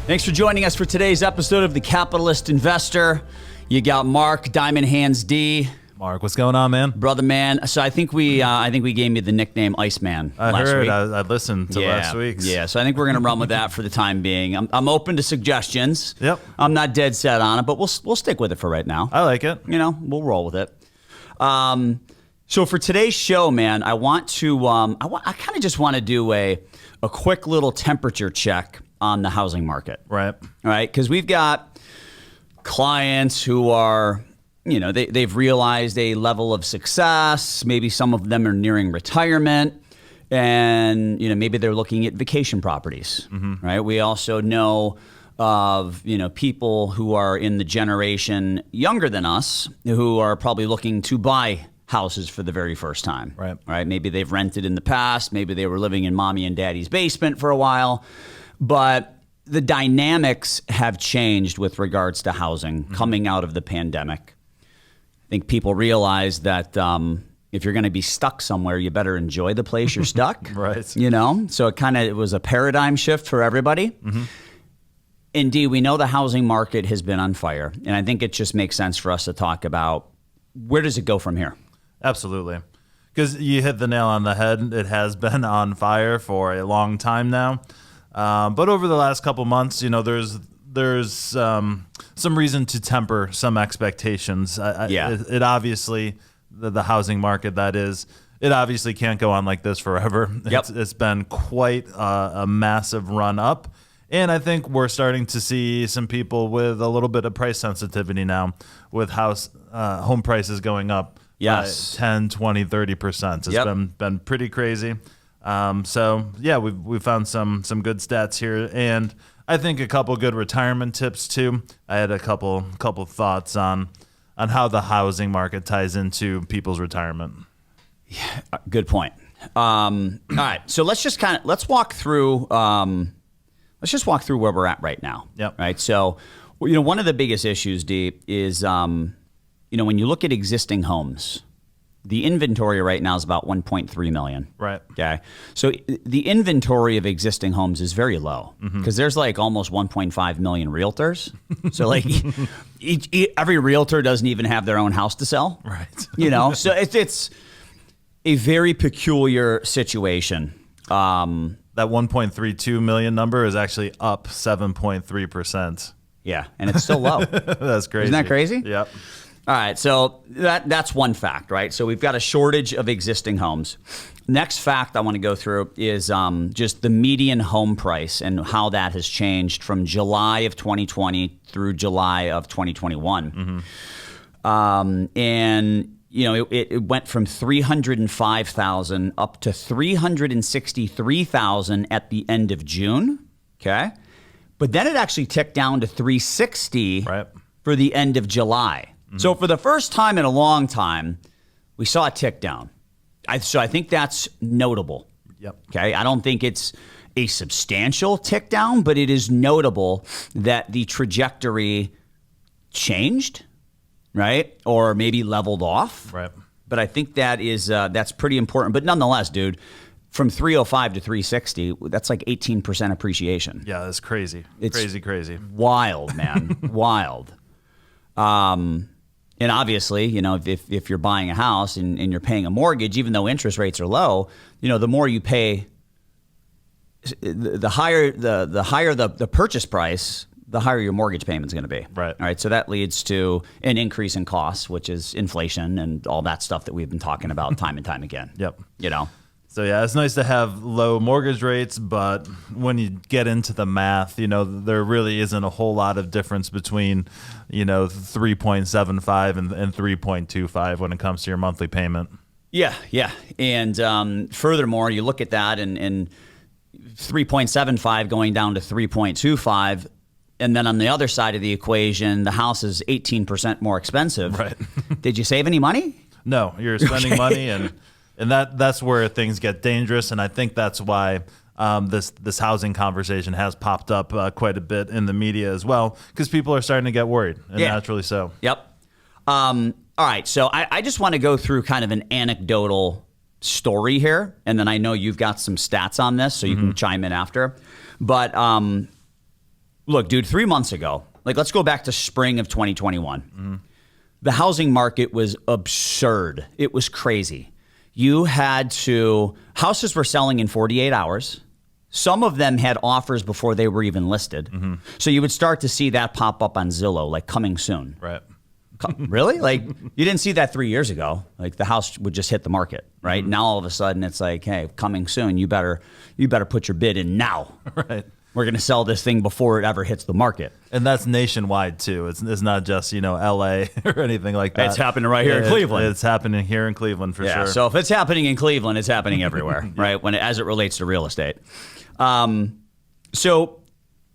Thanks for joining us for today's episode of The Capitalist Investor. You got Mark, Diamond Hands D. Mark, what's going on, man? Brother man. So I think we gave you the nickname Iceman last week. I listened to last week's. Yeah, so I think we're going to run with that for the time being. I'm open to suggestions. Yep. I'm not dead set on it, but we'll stick with it for right now. I like it. We'll roll with it. So for today's show, man, I want to I kind of just want to do a quick little temperature check on the housing market. Right. All right, because we've got clients who are, they've realized a level of success. Maybe some of them are nearing retirement, and maybe they're looking at vacation properties. Mm-hmm. Right. We also know of people who are in the generation younger than us who are probably looking to buy houses for the very first time. Right. Right. Maybe they've rented in the past. Maybe they were living in mommy and daddy's basement for a while. But the dynamics have changed with regards to housing coming out of the pandemic. I think people realize that if you're going to be stuck somewhere, you better enjoy the place you're stuck. Right. So it was a paradigm shift for everybody. Mm-hmm. Indeed, we know the housing market has been on fire. And I think it just makes sense for us to talk about where does it go from here? Absolutely. Because you hit the nail on the head. It has been on fire for a long time now. But over the last couple months, there's some reason to temper some expectations. It obviously, the housing market, that is, it obviously can't go on like this forever. Yep. It's been quite a massive run up. And I think we're starting to see some people with a little bit of price sensitivity now with home prices going up. Yes. 10, 20, 30%. It's been pretty crazy. We found some good stats here, and I think a couple good retirement tips too. I had a couple thoughts on how the housing market ties into people's retirement. Yeah, good point. All right, so let's walk through. Let's just walk through where we're at right now. Yep. Right. So, one of the biggest issues, Deep, is when you look at existing homes. The inventory right now is about 1.3 million. Right. Okay. So the inventory of existing homes is very low because there's like almost 1.5 million realtors. So like every realtor doesn't even have their own house to sell. Right. So it's a very peculiar situation. That 1.32 million number is actually up 7.3%. Yeah. And it's still low. That's crazy. Isn't that crazy? Yep. All right, so that's one fact, right? So we've got a shortage of existing homes. Next fact I want to go through is just the median home price and how that has changed from July of 2020 through July of 2021. It went from 305,000 up to 363,000 at the end of June, okay? But then it actually ticked down to 360 for the end of July. So for the first time in a long time, we saw a tick down. So I think that's notable. Yep. Okay. I don't think it's a substantial tick down, but it is notable that the trajectory changed, right? Or maybe leveled off. Right. But I think that's pretty important. But nonetheless, dude, from 305 to 360, that's like 18% appreciation. Yeah, that's crazy. It's crazy. Wild, man. Wild. And obviously, if you're buying a house and you're paying a mortgage, even though interest rates are low, the more you pay, the higher the purchase price, the higher your mortgage payment is going to be. Right. All right. So that leads to an increase in costs, which is inflation and all that stuff that we've been talking about time and time again. Yep. So yeah, it's nice to have low mortgage rates, but when you get into the math, there really isn't a whole lot of difference between, 3.75 and 3.25 when it comes to your monthly payment. Yeah. And furthermore, you look at that and 3.75 going down to 3.25, and then on the other side of the equation, the house is 18% more expensive. Right. Did you save any money? No, you're spending money and that's where things get dangerous, and I think that's why this housing conversation has popped up quite a bit in the media as well, because people are starting to get worried, and naturally so. Yep. All right, so I just want to go through kind of an anecdotal story here, and then I know you've got some stats on this, so you can chime in after. But Look, dude, 3 months ago, like let's go back to spring of 2021. The housing market was absurd. It was crazy. Houses were selling in 48 hours. Some of them had offers before they were even listed. So you would start to see that pop up on Zillow, like coming soon. Right. Really? Like you didn't see that 3 years ago. Like the house would just hit the market, right? Now all of a sudden it's like, hey, coming soon. You better put your bid in now. Right. We're going to sell this thing before it ever hits the market. And that's nationwide too. It's not just, LA or anything like that. It's happening right here in Cleveland. It's happening here in Cleveland for sure. So if it's happening in Cleveland, it's happening everywhere, right? As it relates to real estate. So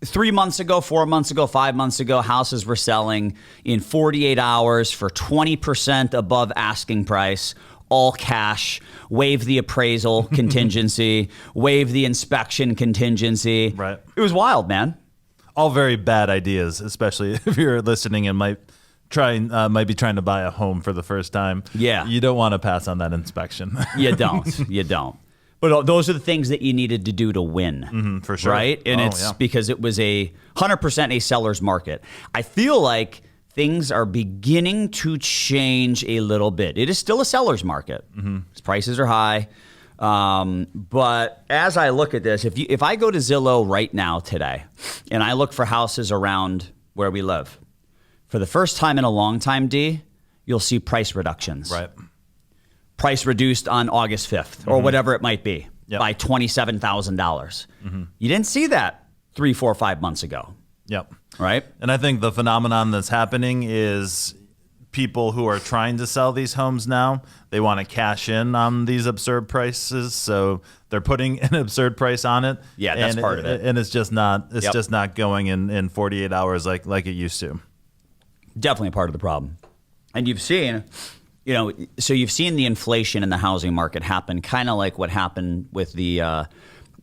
3 months ago, 4 months ago, 5 months ago, houses were selling in 48 hours for 20% above asking price, all cash, waive the appraisal contingency, waive the inspection contingency. Right. It was wild, man. All very bad ideas, especially if you're listening and might be trying to buy a home for the first time. Yeah. You don't want to pass on that inspection. You don't. But those are the things that you needed to do to win. For sure. Right? And because it was 100% a seller's market. I feel like things are beginning to change a little bit. It is still a seller's market. Prices are high. But as I look at this, if I go to Zillow right now today and I look for houses around where we live, for the first time in a long time, D, you'll see price reductions. Right. Price reduced on August 5th or whatever it might be by $27,000. You didn't see that 3, 4, 5 months ago. Yep. Right. And I think the phenomenon that's happening is people who are trying to sell these homes now, they want to cash in on these absurd prices. So they're putting an absurd price on it. Yeah, that's part of it. And it's just not going in 48 hours like it used to. Definitely a part of the problem. And you've seen, you've seen the inflation in the housing market happen kind of like what happened with the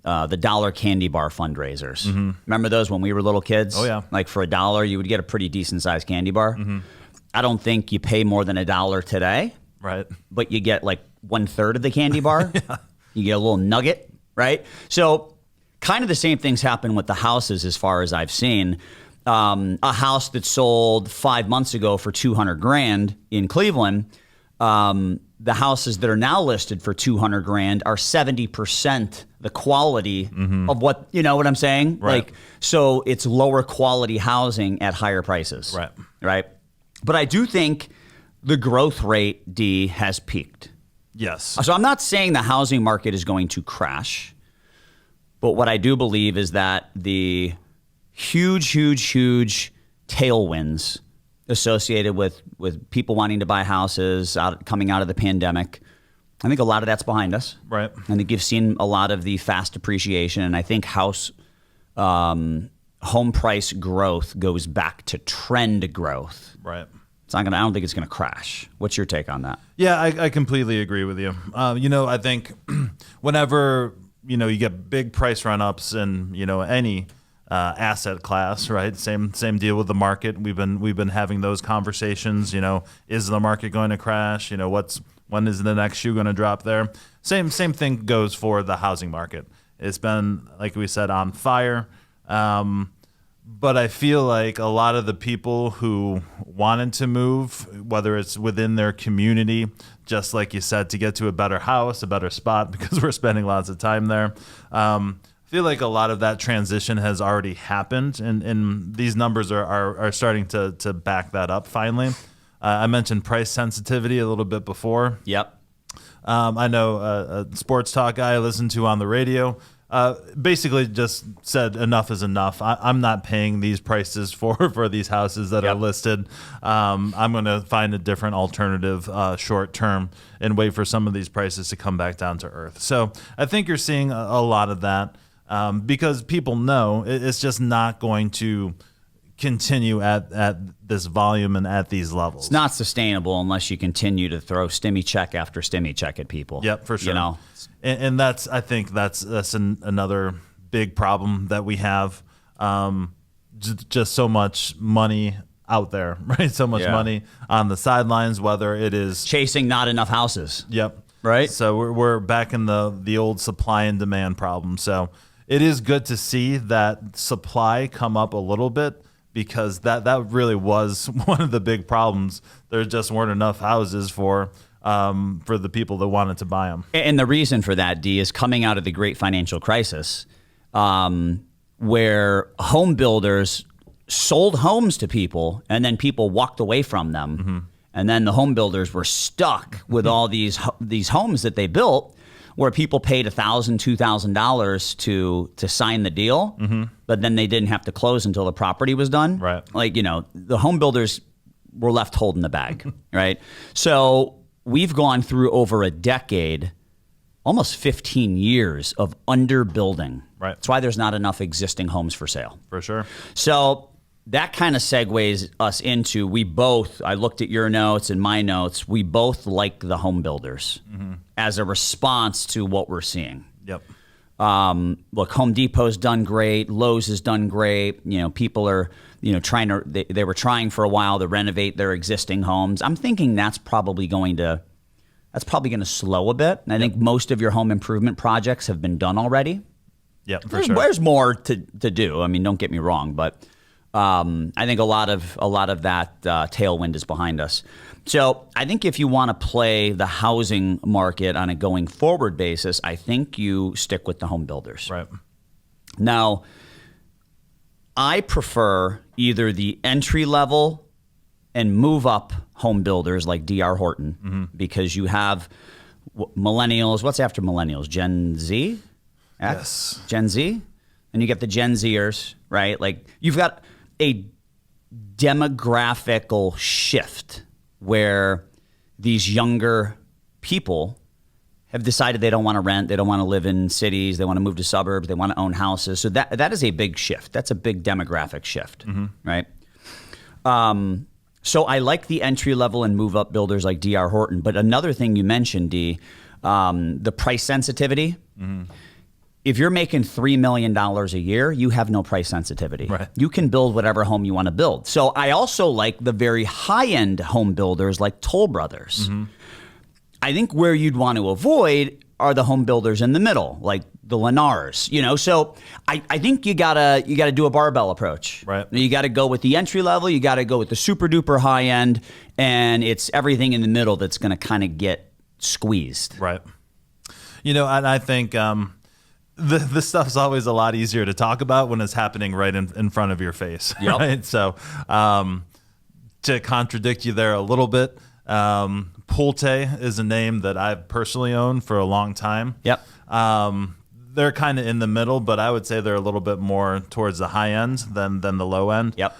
dollar candy bar fundraisers. Remember those when we were little kids? Oh, yeah. Like for $1, you would get a pretty decent sized candy bar. I don't think you pay more than $1 today. Right. But you get like 1/3 of the candy bar. You get a little nugget, right? So kind of the same things happen with the houses as far as I've seen. A house that sold 5 months ago for $200,000 in Cleveland, the houses that are now listed for $200,000 are 70% the quality of what, you know what I'm saying? Right. Like, so it's lower quality housing at higher prices. Right. Right. But I do think the growth rate, D, has peaked. Yes. So I'm not saying the housing market is going to crash, but what I do believe is that the huge tailwinds associated with people wanting to buy houses coming out of the pandemic, I think a lot of that's behind us. Right. I think you've seen a lot of the fast appreciation, and I think home price growth goes back to trend growth. Right. I don't think it's going to crash. What's your take on that? Yeah, I completely agree with you. I think whenever, you get big price run-ups in, any asset class, right? Same deal with the market. We've been having those conversations, is the market going to crash? When is the next shoe going to drop there? Same thing goes for the housing market. It's been, like we said, on fire. But I feel like a lot of the people who wanted to move, whether it's within their community, just like you said, to get to a better house, a better spot, because we're spending lots of time there, I feel like a lot of that transition has already happened, and these numbers are starting to back that up finally. I mentioned price sensitivity a little bit before. Yep. I know a sports talk guy I listen to on the radio basically just said enough is enough. I'm not paying these prices for these houses that are listed. I'm going to find a different alternative short term and wait for some of these prices to come back down to earth. So I think you're seeing a lot of that because people know it's just not going to continue at this volume and at these levels. It's not sustainable unless you continue to throw stimmy check after stimmy check at people. Yep, for sure. And I think that's another big problem that we have. Just so much money out there, right? So much money on the sidelines, whether it is chasing not enough houses. Yep. Right. So we're back in the old supply and demand problem. So it is good to see that supply come up a little bit, because that really was one of the big problems. There just weren't enough houses for the people that wanted to buy them. And the reason for that, D, is coming out of the great financial crisis, where home builders sold homes to people and then people walked away from them. Mm-hmm. And then the home builders were stuck with all these homes that they built, where people paid $1,000, $2,000 to sign the deal, but then they didn't have to close until the property was done. Right. Like, the home builders were left holding the bag, right? So we've gone through over a decade, almost 15 years of underbuilding. Right. That's why there's not enough existing homes for sale. For sure. So that kind of segues us into, I looked at your notes and my notes, we both like the home builders as a response to what we're seeing. Yep. Look, Home Depot's done great. Lowe's has done great. People are, they were trying for a while to renovate their existing homes. I'm thinking that's probably going to slow a bit. And I think most of your home improvement projects have been done already. Yep, for sure. There's more to do. I mean, don't get me wrong, but I think a lot of that tailwind is behind us. So I think if you want to play the housing market on a going forward basis, I think you stick with the home builders. Right. Now, I prefer either the entry level and move up home builders like D.R. Horton, because you have millennials. What's after millennials? Gen Z? Yes. Gen Z? And you get the Gen Zers, right? Like, you've got a demographical shift where these younger people have decided they don't want to rent, they don't want to live in cities, they want to move to suburbs, they want to own houses. So that is a big shift. That's a big demographic shift, right? So I like the entry level and move up builders like D.R. Horton. But another thing you mentioned, D, the price sensitivity. If you're making $3 million a year, you have no price sensitivity. Right. You can build whatever home you want to build. So I also like the very high-end home builders like Toll Brothers. I think where you'd want to avoid are the home builders in the middle, like the Lennars. So I think you gotta do a barbell approach. Right. You got to go with the entry level. You got to go with the super duper high end, and it's everything in the middle that's going to kind of get squeezed. Right. And I think this stuff's always a lot easier to talk about when it's happening right in front of your face. Yep. Right. So to contradict you there a little bit, Pulte is a name that I've personally owned for a long time. Yep. They're kind of in the middle, but I would say they're a little bit more towards the high end than the low end. Yep.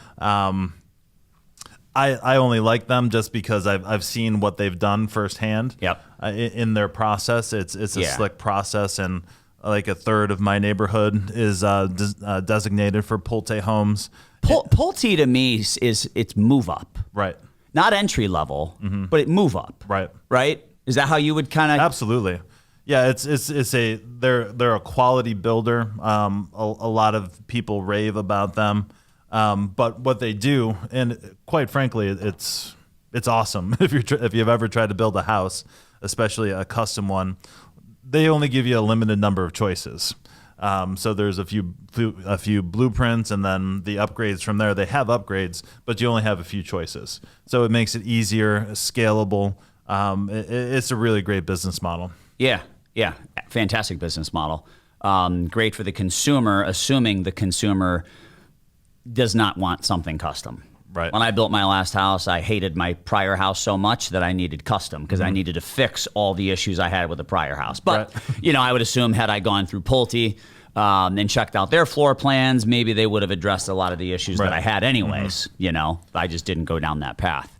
I only like them just because I've seen what they've done firsthand. Yep. In their process, it's a slick process, and like a third of my neighborhood is designated for Pulte homes. Pulte to me is it's move up. Right. Not entry level, but it move up. Right. Right? Is that how you would kind of? Absolutely. Yeah, they're a quality builder. A lot of people rave about them, but what they do, and quite frankly, it's awesome. If you've ever tried to build a house, especially a custom one, they only give you a limited number of choices. So there's a few blueprints, and then the upgrades from there. They have upgrades, but you only have a few choices. So it makes it easier, scalable. It's a really great business model. Yeah, fantastic business model. Great for the consumer, assuming the consumer does not want something custom. Right. When I built my last house, I hated my prior house so much that I needed custom because I needed to fix all the issues I had with the prior house. But, I would assume had I gone through Pulte and checked out their floor plans, maybe they would have addressed a lot of the issues that I had anyways. I just didn't go down that path.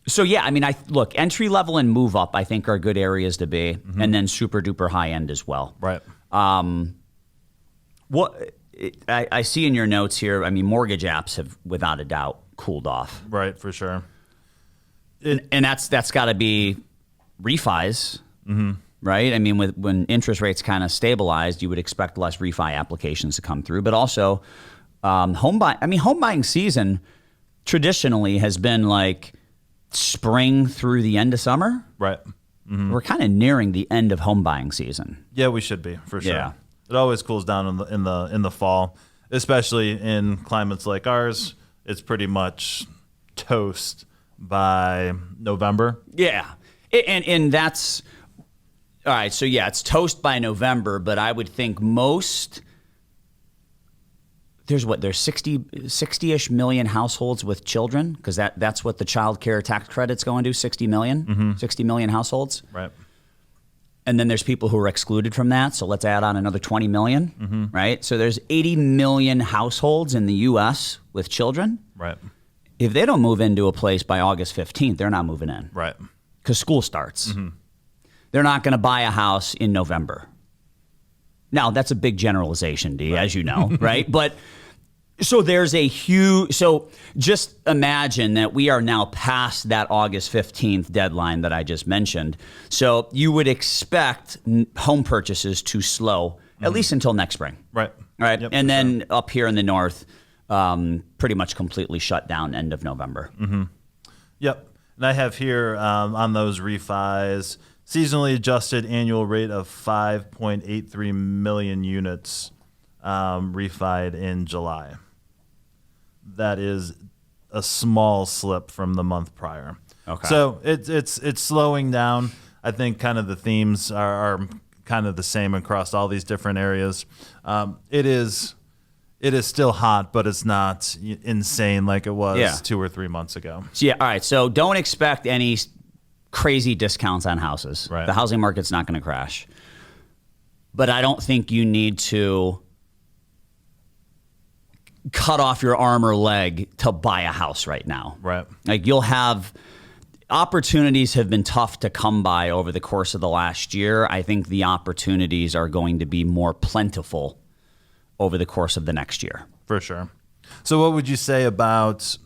So, yeah, I mean, look, entry level and move up, I think, are good areas to be, and then super duper high end as well. Right. I see in your notes here, I mean, mortgage apps have, without a doubt, cooled off. Right, for sure. And that's got to be refis, right? I mean, when interest rates kind of stabilized, you would expect less refi applications to come through. But also, home buying season traditionally has been like spring through the end of summer. Right. We're kind of nearing the end of home buying season. Yeah, we should be, for sure. Yeah. It always cools down in the fall, especially in climates like ours. It's pretty much toast by November. Yeah. And that's all right. So yeah, it's toast by November, but I would think there's 60-ish million households with children, because that's what the child care tax credit's going to, 60 million, 60 million households. Right. And then there's people who are excluded from that. So let's add on another 20 million, right? So there's 80 million households in the U.S. with children. Right. If they don't move into a place by August 15th, they're not moving in. Right. Because school starts. They're not going to buy a house in November. Now, that's a big generalization, D, as you know, right? But so there's a huge, so just imagine that we are now past that August 15th deadline that I just mentioned. So you would expect home purchases to slow at least until next spring. Right. Right. Yep, and then up here in the north, pretty much completely shut down end of November. Yep. And I have here on those refis, seasonally adjusted annual rate of 5.83 million units refied in July. That is a small slip from the month prior. Okay. So it's slowing down. I think kind of the themes are kind of the same across all these different areas. It is still hot, but it's not insane like it was 2 or 3 months ago. So yeah, all right. So don't expect any crazy discounts on houses. Right. The housing market's not going to crash. But I don't think you need to cut off your arm or leg to buy a house right now. Right. Like opportunities have been tough to come by over the course of the last year. I think the opportunities are going to be more plentiful over the course of the next year. For sure. So what would you say about,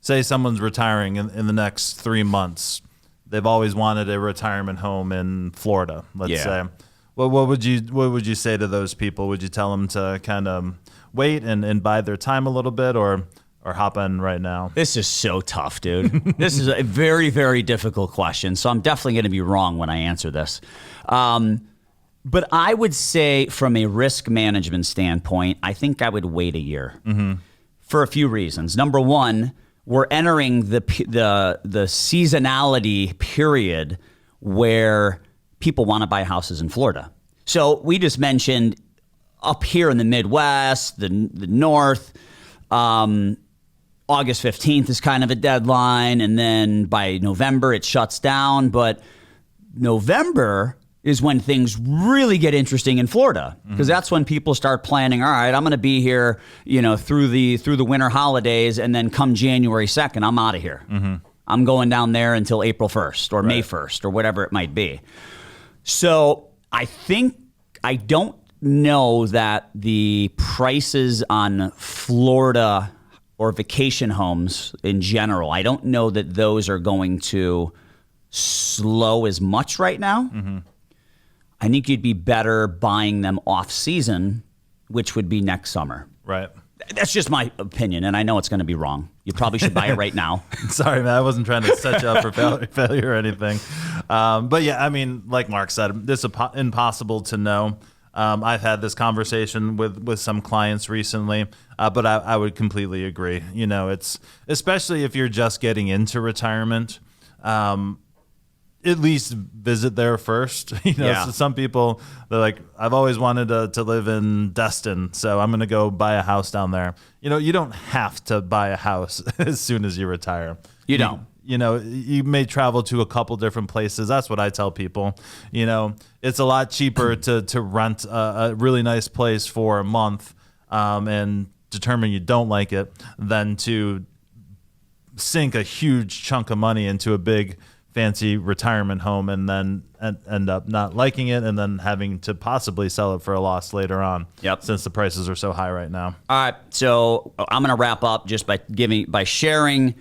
say someone's retiring in the next 3 months? They've always wanted a retirement home in Florida, let's say. Well, what would you say to those people? Would you tell them to kind of wait and bide their time a little bit, or hop in right now? This is so tough, dude. This is a very, very difficult question. So I'm definitely going to be wrong when I answer this. But I would say from a risk management standpoint, I think I would wait a year for a few reasons. Number one, we're entering the seasonality period where people want to buy houses in Florida. So we just mentioned up here in the Midwest, the North, August 15th is kind of a deadline, and then by November it shuts down. But November is when things really get interesting in Florida, because that's when people start planning. All right, I'm going to be here, through the winter holidays, and then come January 2nd, I'm out of here. I'm going down there until April 1st or May 1st or whatever it might be. So I don't know that the prices on Florida or vacation homes in general, I don't know that those are going to slow as much right now. I think you'd be better buying them off season, which would be next summer. Right. That's just my opinion, and I know it's going to be wrong. You probably should buy it right now. Sorry, man. I wasn't trying to set you up for failure or anything. But yeah, I mean, like Mark said, this is impossible to know. I've had this conversation with some clients recently, but I would completely agree. It's especially if you're just getting into retirement. At least visit there first. So some people, they're like, I've always wanted to live in Destin, so I'm going to go buy a house down there. You don't have to buy a house as soon as you retire. You don't. You may travel to a couple different places. That's what I tell people. It's a lot cheaper to rent a really nice place for a month and determine you don't like it than to sink a huge chunk of money into a big fancy retirement home and then end up not liking it and then having to possibly sell it for a loss later on. Yep. Since the prices are so high right now. All right. So I'm going to wrap up just by sharing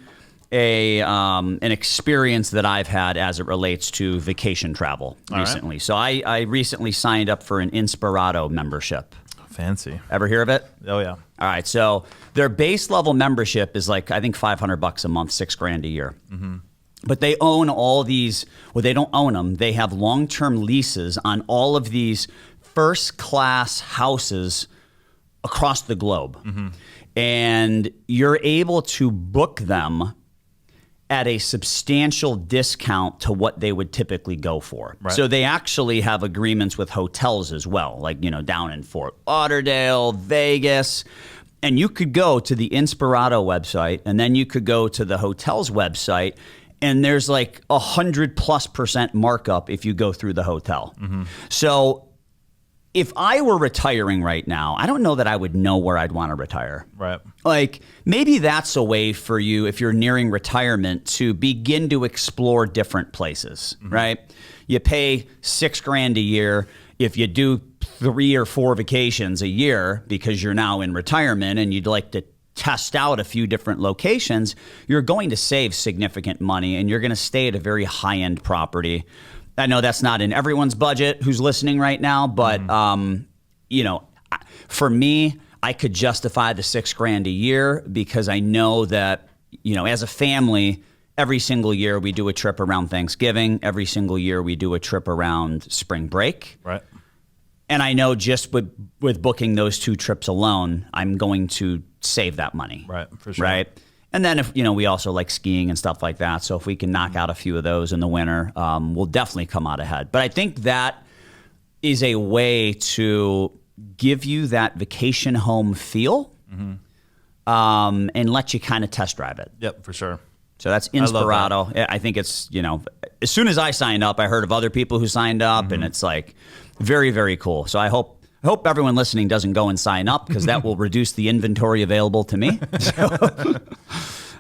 an experience that I've had as it relates to vacation travel recently. Right. So I recently signed up for an Inspirato membership. Fancy. Ever hear of it? Oh yeah. All right. So their base level membership is like, I think $500 a month, $6,000 a year. But they own all these, well, they don't own them. They have long-term leases on all of these first class houses across the globe. And you're able to book them at a substantial discount to what they would typically go for. Right. So they actually have agreements with hotels as well, like, down in Fort Lauderdale, Vegas. And you could go to the Inspirato website, and then you could go to the hotel's website, and there's like 100+% markup if you go through the hotel. So if I were retiring right now, I don't know that I would know where I'd want to retire. Right. Like, maybe that's a way for you, if you're nearing retirement, to begin to explore different places, right? You pay $6,000 a year. If you do 3 or 4 vacations a year because you're now in retirement and you'd like to test out a few different locations, you're going to save significant money and you're going to stay at a very high-end property. I know that's not in everyone's budget who's listening right now, but for me, I could justify the $6,000 a year because I know that, as a family, every single year we do a trip around Thanksgiving. Every single year we do a trip around spring break. Right. And I know just with booking those 2 trips alone, I'm going to save that money. Right, for sure. Right. And then if, we also like skiing and stuff like that. So if we can knock out a few of those in the winter, we'll definitely come out ahead. But I think that is a way to give you that vacation home feel and let you kind of test drive it. Yep, for sure. So that's Inspirato. I think it's, as soon as I signed up, I heard of other people who signed up, and it's like very, very cool. So I hope everyone listening doesn't go and sign up because that will reduce the inventory available to me.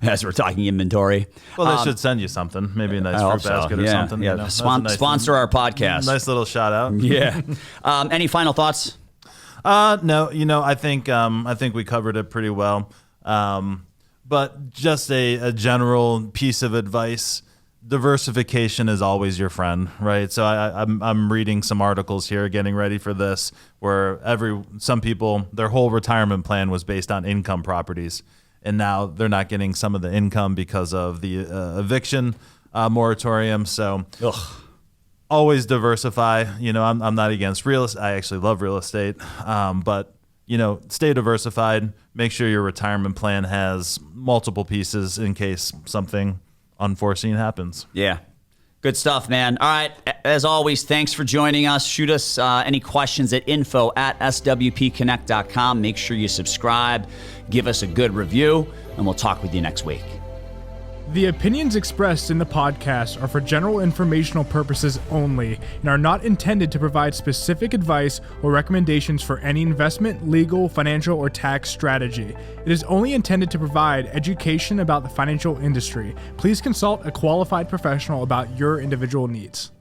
As we're talking inventory. Well, they should send you something, maybe a nice fruit basket or something. Yeah, Nice sponsor our podcast. Nice little shout out. Yeah. Any final thoughts? No, I think we covered it pretty well. But just a general piece of advice: diversification is always your friend, right? So I'm reading some articles here, getting ready for this, where some people, their whole retirement plan was based on income properties, and now they're not getting some of the income because of the eviction moratorium. So always diversify. I'm not against real estate. I actually love real estate, but stay diversified. Make sure your retirement plan has multiple pieces in case something unforeseen happens. Yeah. Good stuff, man. All right. As always, thanks for joining us. Shoot us any questions at info@swpconnect.com. Make sure you subscribe, give us a good review, and we'll talk with you next week. The opinions expressed in the podcast are for general informational purposes only and are not intended to provide specific advice or recommendations for any investment, legal, financial, or tax strategy. It is only intended to provide education about the financial industry. Please consult a qualified professional about your individual needs.